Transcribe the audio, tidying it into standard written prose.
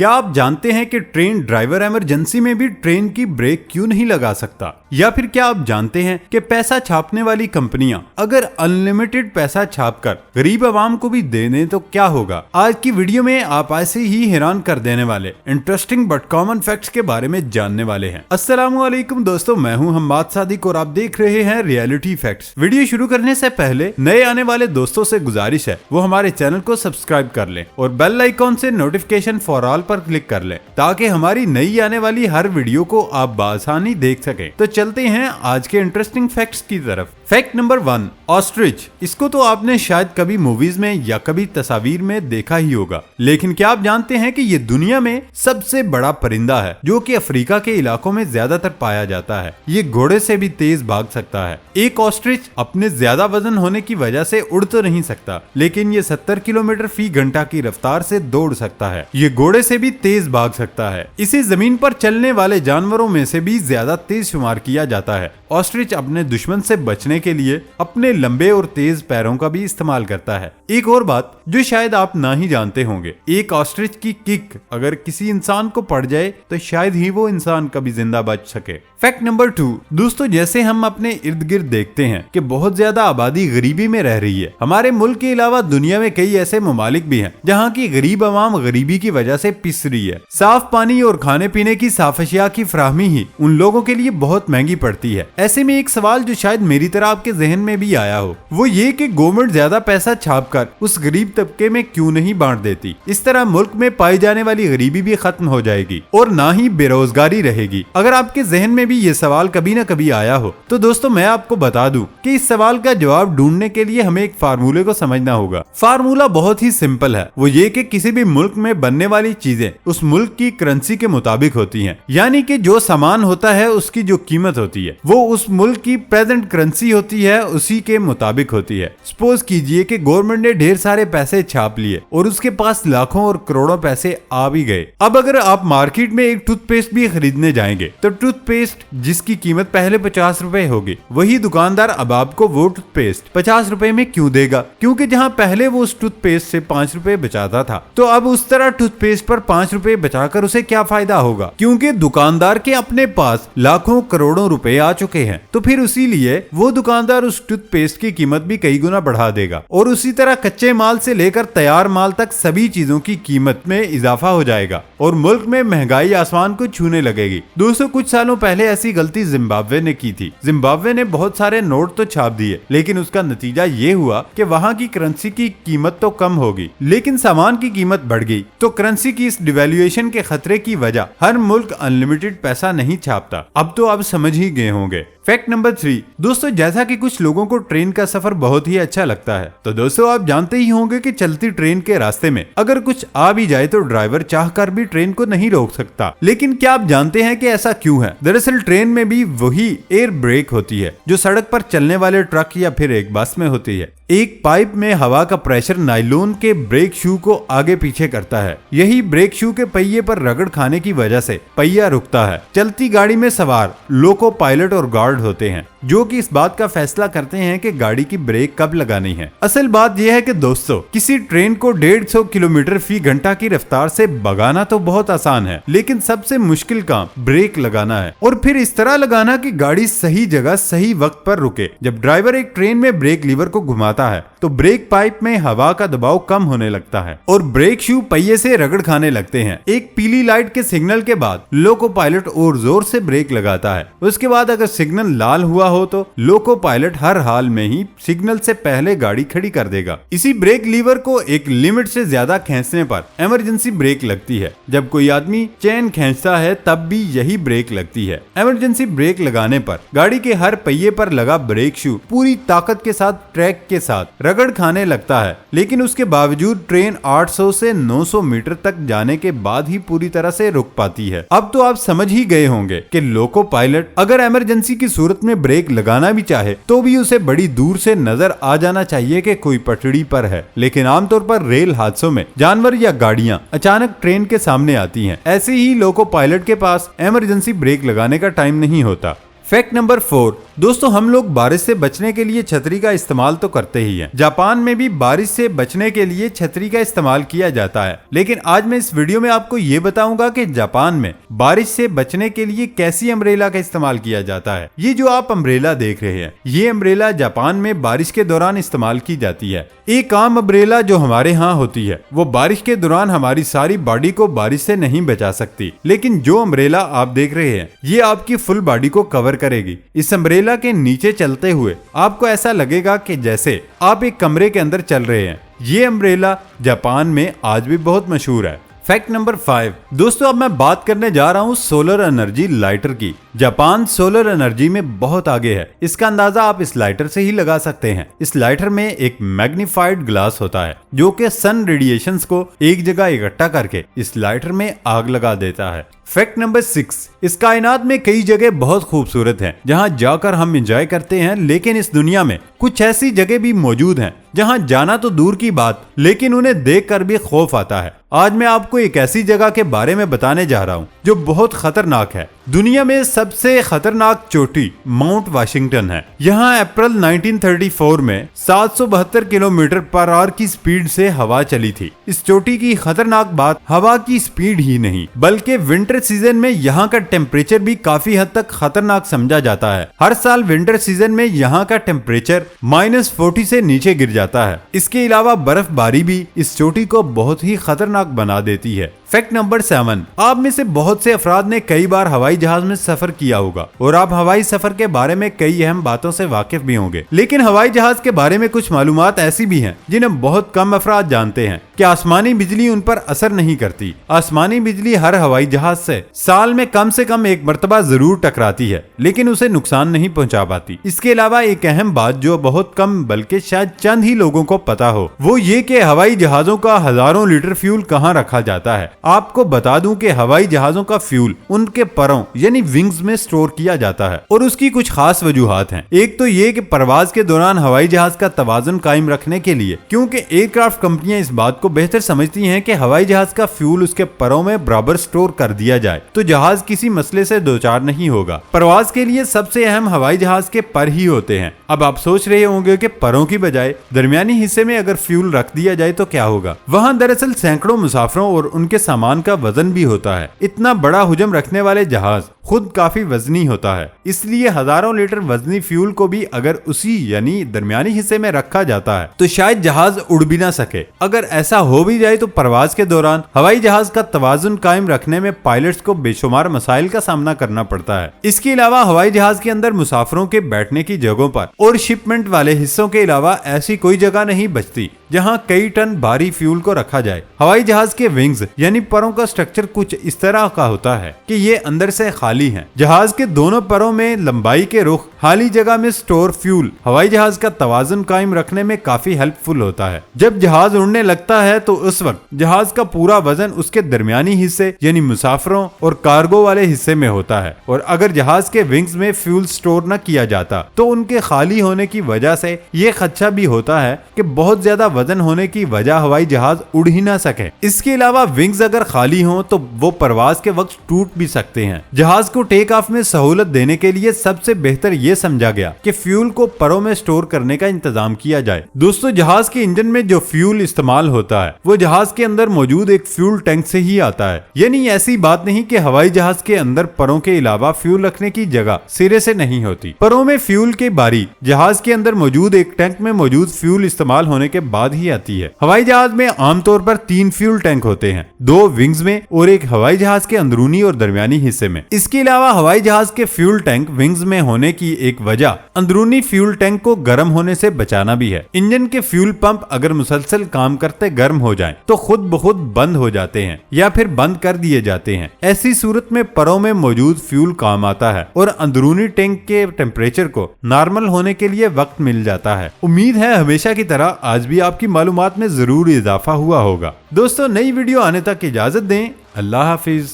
क्या आप जानते हैं कि ट्रेन ड्राइवर इमरजेंसी में भी ट्रेन की ब्रेक क्यों नहीं लगा सकता? या फिर क्या आप जानते हैं कि पैसा छापने वाली कंपनियां अगर अनलिमिटेड पैसा छापकर गरीब आवाम को भी दे दें तो क्या होगा? आज की वीडियो में आप ऐसे ही हैरान कर देने वाले इंटरेस्टिंग बट कॉमन फैक्ट्स के बारे में जानने वाले हैं। अस्सलामुअलैकुम दोस्तों, मैं हूं हम्माद सादिक और आप देख रहे हैं रियलिटी फैक्ट्स। वीडियो शुरू करने से पहले नए आने वाले दोस्तों से गुजारिश है वो हमारे चैनल को सब्सक्राइब कर लें और बेल आइकॉन से नोटिफिकेशन फॉर ऑल पर क्लिक कर लें ताकि हमारी नई आने वाली हर वीडियो को आप बासानी देख सकें। तो चलते हैं आज के इंटरेस्टिंग फैक्ट्स की तरफ। Fact number 1, ostrich. इसको तो आपने शायद कभी मूवीज में या कभी तस्वीर में देखा ही होगा, लेकिन क्या आप जानते हैं कि ये दुनिया में सबसे बड़ा परिंदा है जो कि अफ्रीका के इलाकों में ज्यादातर पाया जाता है। ये घोड़े से भी तेज भाग सकता है। एक ऑस्ट्रिच अपने ज्यादा वजन होने की वजह से उड़ तो नहीं सकता, लेकिन ये 70 किलोमीटर फी घंटा की रफ्तार से दौड़ सकता है। ये घोड़े से भी तेज भाग सकता है। इसे जमीन पर चलने वाले जानवरों में से भी ज्यादा तेज शुमार किया जाता है। ऑस्ट्रिच अपने दुश्मन से बचने के लिए अपने लंबे और तेज पैरों का भी इस्तेमाल करता है। एक और बात जो शायद आप ना ही जानते होंगे, एक ऑस्ट्रिच की किक अगर किसी इंसान को पड़ जाए तो शायद ही वो इंसान कभी जिंदा बच सके। फैक्ट नंबर 2, दोस्तों जैसे हम अपने इर्द गिर्द देखते हैं कि बहुत ज्यादा आबादी गरीबी में रह रही है। हमारे मुल्क के अलावा दुनिया में कई ऐसे ममालिक भी हैं जहाँ की गरीब आवाम गरीबी की वजह से पिस रही है। साफ पानी और खाने पीने की साफ अशिया की फराहमी ही उन लोगों के लिए बहुत महंगी पड़ती है। ऐसे में एक सवाल जो शायद मेरी तरह आपके जहन में भी आया हो, वो ये कि गवर्नमेंट ज्यादा पैसा छापकर उस गरीब तबके में क्यों नहीं बांट देती। इस तरह मुल्क में पाई जाने वाली गरीबी भी खत्म हो जाएगी और ना ही बेरोजगारी रहेगी। अगर आपके जहन में भी ये सवाल कभी ना कभी आया हो तो दोस्तों मैं आपको बता दूं कि इस सवाल का जवाब ढूंढने के लिए हमें एक फार्मूले को समझना होगा। फार्मूला बहुत ही सिंपल है, वो ये कि किसी भी मुल्क में बनने वाली चीजें उस मुल्क की करेंसी के मुताबिक होती हैं। यानी कि जो सामान होता है उसकी जो कीमत होती है वो उस मुल्क की प्रेजेंट करेंसी होती है, उसी के मुताबिक होती है। सपोज कीजिए कि गवर्नमेंट ने ढेर सारे पैसे छाप लिए और उसके पास लाखों और करोड़ों पैसे आ भी गए। अब अगर आप मार्केट में एक टूथपेस्ट भी खरीदने जाएंगे तो टूथपेस्ट जिसकी कीमत पहले 50 रुपए होगी, वही दुकानदार अब आपको वो टूथपेस्ट 50 रुपए में क्यों देगा? क्योंकि जहां पहले वो उस टूथपेस्ट से 5 रुपए बचाता था, तो अब उस तरह टूथपेस्ट पर 5 रुपए बचाकर उसे क्या फायदा होगा? क्योंकि दुकानदार के अपने पास लाखों करोड़ों रुपए आ चुके हैं। तो फिर इसीलिए वो दुकानदार उस टूथपेस्ट की कीमत भी कई गुना बढ़ा देगा और उसी तरह कच्चे माल से लेकर तैयार माल तक सभी चीजों की कीमत में इजाफा हो जाएगा और मुल्क में महंगाई आसमान को छूने लगेगी। दोस्तों कुछ सालों पहले ऐसी गलती जिम्बाब्वे ने की थी। जिम्बाब्वे ने बहुत सारे नोट तो छाप दिए, लेकिन उसका नतीजा ये हुआ कि वहां की करेंसी की कीमत तो कम होगी लेकिन सामान की कीमत बढ़ गई। तो करेंसी की इस डिवैल्यूएशन के खतरे की वजह हर मुल्क अनलिमिटेड पैसा नहीं छापता। अब तो आप समझ ही गए होंगे। फैक्ट नंबर 3, दोस्तों जैसा कि कुछ लोगों को ट्रेन का सफर बहुत ही अच्छा लगता है, तो दोस्तों आप जानते ही होंगे कि चलती ट्रेन के रास्ते में अगर कुछ आ भी जाए तो ड्राइवर चाहकर भी ट्रेन को नहीं रोक सकता। लेकिन क्या आप जानते हैं कि ऐसा क्यों है? दरअसल ट्रेन में भी वही एयर ब्रेक होती है जो सड़क पर चलने वाले ट्रक या फिर एक बस में होती है। एक पाइप में हवा का प्रेशर नायलॉन के ब्रेक शू को आगे पीछे करता है। यही ब्रेक शू के पहिए पर रगड़ खाने की वजह से पहिया रुकता है। चलती गाड़ी में सवार लोको पायलट और गार्ड होते हैं जो कि इस बात का फैसला करते हैं कि गाड़ी की ब्रेक कब लगानी है। असल बात यह है कि दोस्तों किसी ट्रेन को 150 किलोमीटर फी घंटा की रफ्तार से भगाना तो बहुत आसान है, लेकिन सबसे मुश्किल काम ब्रेक लगाना है और फिर इस तरह लगाना कि गाड़ी सही जगह सही वक्त पर रुके। जब ड्राइवर एक ट्रेन में ब्रेक लीवर को घुमाता है तो ब्रेक पाइप में हवा का दबाव कम होने लगता है और ब्रेक शू पहिए से रगड़ खाने लगते हैं। एक पीली लाइट के सिग्नल के बाद लोको पायलट और जोर से ब्रेक लगाता है। उसके बाद अगर सिग्नल लाल हुआ हो तो लोको पायलट हर हाल में ही सिग्नल से पहले गाड़ी खड़ी कर देगा। इसी ब्रेक लीवर को एक लिमिट से ज्यादा खींचने पर इमरजेंसी ब्रेक लगती है। जब कोई आदमी चेन खींचता है तब भी यही ब्रेक लगती है। इमरजेंसी ब्रेक लगाने पर गाड़ी के हर पहिए पर लगा ब्रेक शू पूरी ताकत के साथ ट्रैक के साथ रगड़ खाने लगता है, लेकिन उसके बावजूद ट्रेन 800 से 900 मीटर तक जाने के बाद ही पूरी तरह से रुक पाती है। अब तो आप समझ ही गए होंगे कि लोको पायलट अगर इमरजेंसी की सूरत में ब्रेक लगाना भी चाहे तो भी उसे बड़ी दूर से नजर आ जाना चाहिए कि कोई पटड़ी पर है। लेकिन आमतौर पर रेल हादसों में जानवर या गाड़ियां अचानक ट्रेन के सामने आती हैं। ऐसे ही लोको पायलट के पास इमरजेंसी ब्रेक लगाने का टाइम नहीं होता। फैक्ट नंबर 4, दोस्तों हम लोग बारिश से बचने के लिए छतरी का इस्तेमाल तो करते ही हैं। जापान में भी बारिश से बचने के लिए छतरी का इस्तेमाल किया जाता है, लेकिन आज मैं इस वीडियो में आपको ये बताऊंगा कि जापान में बारिश से बचने के लिए कैसी अम्ब्रेला का इस्तेमाल किया जाता है। ये जो आप अम्ब्रेला देख रहे हैं, ये अम्ब्रेला जापान में बारिश के दौरान इस्तेमाल की जाती है। एक आम अम्ब्रेला जो हमारे यहाँ होती है वो बारिश के दौरान हमारी सारी बॉडी को बारिश से नहीं बचा सकती, लेकिन जो अम्ब्रेला आप देख रहे हैं ये आपकी फुल बॉडी को कवर करेगी। इस अम्ब्रेला के नीचे चलते हुए आपको ऐसा लगेगा कि जैसे आप एक कमरे के अंदर चल रहे हैं। ये अम्ब्रेला जापान में आज भी बहुत मशहूर है। फैक्ट नंबर 5 दोस्तों, अब मैं बात करने जा रहा हूँ सोलर एनर्जी लाइटर की। जापान सोलर एनर्जी में बहुत आगे है। इसका अंदाजा आप इस लाइटर से ही लगा सकते हैं। इस लाइटर में एक मैग्नीफाइड ग्लास होता है जो कि सन रेडिएशंस को एक जगह इकट्ठा करके इस लाइटर में आग लगा देता है। फैक्ट नंबर 6 इस कायनात में कई जगह बहुत खूबसूरत हैं जहां जाकर हम एंजॉय करते हैं, लेकिन इस दुनिया में कुछ ऐसी जगह भी मौजूद हैं जहां जाना तो दूर की बात, लेकिन उन्हें देखकर भी खौफ आता है। आज मैं आपको एक ऐसी जगह के बारे में बताने जा रहा हूं जो बहुत खतरनाक है। दुनिया में सबसे खतरनाक चोटी माउंट वाशिंगटन है। यहाँ अप्रैल 1934 में 772 किलोमीटर पर आवर की स्पीड से हवा चली थी। इस चोटी की खतरनाक बात हवा की स्पीड ही नहीं बल्कि विंटर सीजन में यहाँ का टेम्परेचर भी काफी हद तक खतरनाक समझा जाता है। हर साल विंटर सीजन में यहाँ का टेम्परेचर -40 से नीचे गिर जाता है। इसके अलावा बर्फबारी भी इस चोटी को बहुत ही खतरनाक बना देती है। फैक्ट नंबर 7 आप में से बहुत से अफराद ने कई बार हवाई जहाज में सफर किया होगा और आप हवाई सफर के बारे में कई अहम बातों से वाकिफ भी होंगे, लेकिन हवाई जहाज के बारे में कुछ मालूमात ऐसी भी हैं जिन्हें बहुत कम अफराद जानते हैं कि आसमानी बिजली उन पर असर नहीं करती। आसमानी बिजली हर हवाई जहाज से साल में कम से कम एक मरतबा जरूर टकराती है, लेकिन उसे नुकसान नहीं पहुंचा पाती। इसके अलावा एक अहम बात जो बहुत कम बल्कि शायद चंद ही लोगों को पता हो, वो ये कि हवाई जहाजों का हजारों लीटर फ्यूल कहाँ रखा जाता है। आपको बता दूं कि हवाई जहाजों का फ्यूल उनके परों यानी विंग्स में स्टोर किया जाता है और उसकी कुछ खास वजूहात हैं। एक तो ये कि परवाज के दौरान हवाई जहाज का तवाज़ुन कायम रखने के लिए, क्योंकि एयरक्राफ्ट कंपनियां इस बात को बेहतर समझती हैं कि हवाई जहाज का फ्यूल उसके परों में बराबर स्टोर कर दिया जाए तो जहाज किसी मसले से दो चार नहीं होगा। परवाज के लिए सबसे अहम हवाई जहाज के पर ही होते हैं। अब आप सोच रहे होंगे कि परों की बजाय दरमियानी हिस्से में अगर फ्यूल रख दिया जाए तो क्या होगा। वहाँ दरअसल सैकड़ों मुसाफिरों और उनके सामान का वजन भी होता है। इतना बड़ा हुजम रखने वाले जहाज खुद काफी वजनी होता है, इसलिए हजारों लीटर वजनी फ्यूल को भी अगर उसी यानी दरमियानी हिस्से में रखा जाता है तो शायद जहाज उड़ भी ना सके। अगर ऐसा हो भी जाए तो परवाज के दौरान हवाई जहाज का तवाजुन कायम रखने में पायलट्स को बेशुमार मसाइल का सामना करना पड़ता है। इसके अलावा हवाई जहाज के अंदर मुसाफिरों के बैठने की जगहों पर और शिपमेंट वाले हिस्सों के अलावा ऐसी कोई जगह नहीं बचती जहां कई टन भारी फ्यूल को रखा जाए। हवाई जहाज के विंग्स यानी परों का स्ट्रक्चर कुछ इस तरह का होता है कि ये अंदर से खाली हैं। जहाज के दोनों परों में लंबाई के रुख खाली जगह में स्टोर फ्यूल हवाई जहाज का तवाजुन कायम रखने में काफी हेल्पफुल होता है। जब जहाज उड़ने लगता है तो उस वक्त जहाज का पूरा वजन उसके दरमियानी हिस्से यानी मुसाफिरों और कार्गो वाले हिस्से में होता है, और अगर जहाज के विंग्स में फ्यूल स्टोर न किया जाता तो उनके खाली होने की वजह से ये खदशा भी होता है कि बहुत ज्यादा वजन होने की वजह हवाई जहाज उड़ ही ना सके। इसके अलावा विंग्स अगर खाली हों तो वो परवाज के वक्त टूट भी सकते हैं। जहाज को टेक ऑफ में सहूलत देने के लिए सबसे बेहतर ये समझा गया कि फ्यूल को परों में स्टोर करने का इंतजाम किया जाए। दोस्तों जहाज के इंजन में जो फ्यूल इस्तेमाल होता है वो जहाज के अंदर मौजूद एक फ्यूल टैंक से ही आता है। यानी ऐसी बात नहीं कि हवाई जहाज के अंदर परों के अलावा फ्यूल रखने की जगह सिरे से नहीं होती। परों में फ्यूल के बारी जहाज के अंदर मौजूद एक टैंक में मौजूद फ्यूल इस्तेमाल होने के बाद ही आती है। हवाई जहाज में आमतौर पर 3 फ्यूल टैंक होते हैं, 2 विंग्स में और एक हवाई जहाज के अंदरूनी और दरमियानी हिस्से में। इसके अलावा हवाई जहाज के फ्यूल टैंक विंग्स में होने की एक वजह अंदरूनी फ्यूल टैंक को गर्म होने से बचाना भी है। इंजन के फ्यूल पंप अगर मुसलसल काम करते गर्म हो जाएं तो खुद ब खुद बंद हो जाते हैं या फिर बंद कर दिए जाते हैं। ऐसी सूरत में परों में मौजूद फ्यूल काम आता है और अंदरूनी टैंक के टेम्परेचर को नॉर्मल होने के लिए वक्त मिल जाता है। उम्मीद है हमेशा की तरह आज भी आपकी मालूमात में जरूर इजाफा हुआ होगा। दोस्तों नई वीडियो आने तक इजाजत दें। अल्लाह हाफिज।